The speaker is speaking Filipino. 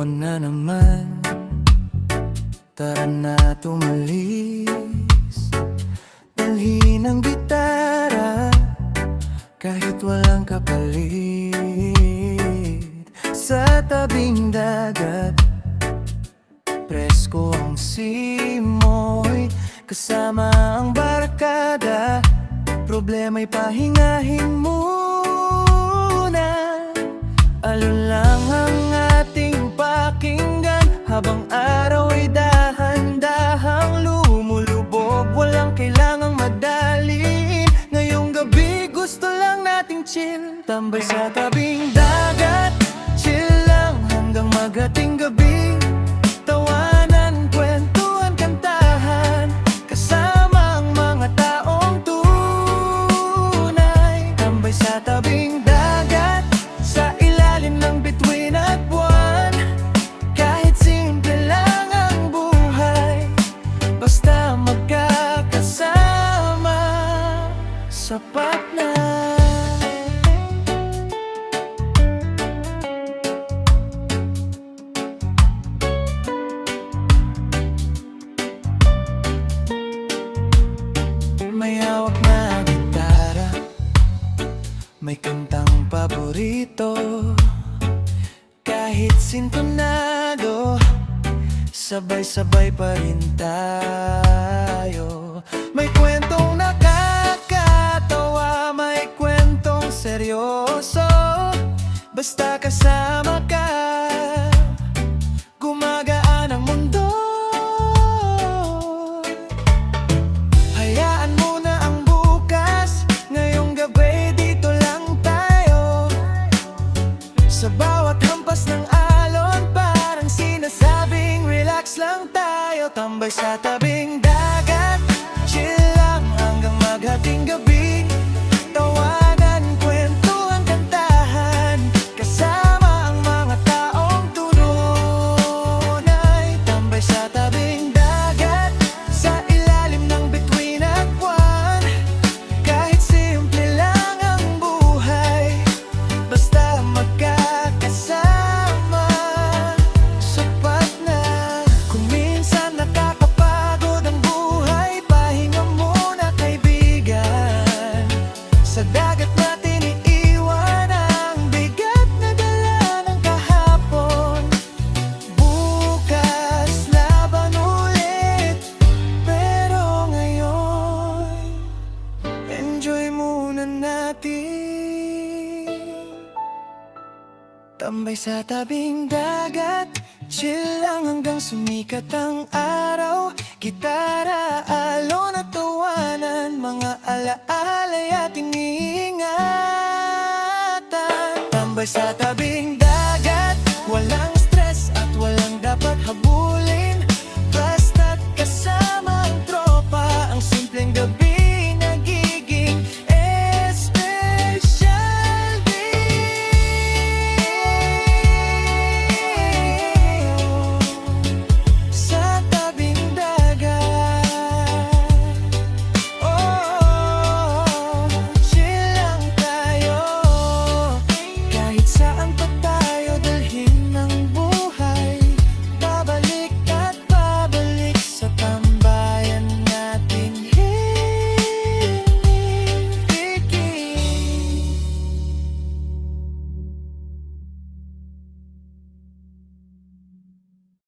buwan na naman, tara na tumalis. Dalhin ang gitara kahit walang kapalit. Sa tabing dagat, presko ang simoy, kasama ang barkada. Problema'y pahingahin muna. Alon lang ang ating pakinggan, habang araw ay dahan-dahang lumulubog. Walang kailangang madaliin, ngayong gabi gusto lang nating chill. Tambay sa tabing dagat, chill lang hanggang magating gabi. Tawanan, kwentuhan, kantahan, kasama ang mga taong tunay. Tambay sa tabing dagat, sa ilalim ng bituin at buwan. Kahit simple lang ang buhay, basta magkakasama, sapat na. May hawak na gitara, may kantang paborito. Kahit sintonado, sabay-sabay pa rin tayo. May kwentong nakakatawa, may kwentong seryoso. Basta kasama ka, gumagaan ang mundo. Hayaan mo na ang bukas, ngayong gabi dito lang tayo. Sa bawat hampas ng alon, parang sinasabing relax lang tayo. Tambay sa tabing dagat, chill lang hanggang maghating gabi. Tawanan, kwentuhan, kantahan, kasama ang mga taong tunay. Tambay sa tabing dagat, sa ilalim ng bituin at buwan. Kahit simple lang ang buhay, basta magkakasama, sapat na. Kung minsan nakakapagod ang buhay, pahinga muna kaibigan. Sa dagat natin iiwan ang bigat na dala ng kahapon. Bukas laban ulit, pero ngayon enjoy muna natin. Tambay sa tabing dagat, chill lang hanggang sumikat ang araw. Gitara, alon at tawanan, mga alaala'y ating iingatan. Tambay sa tabing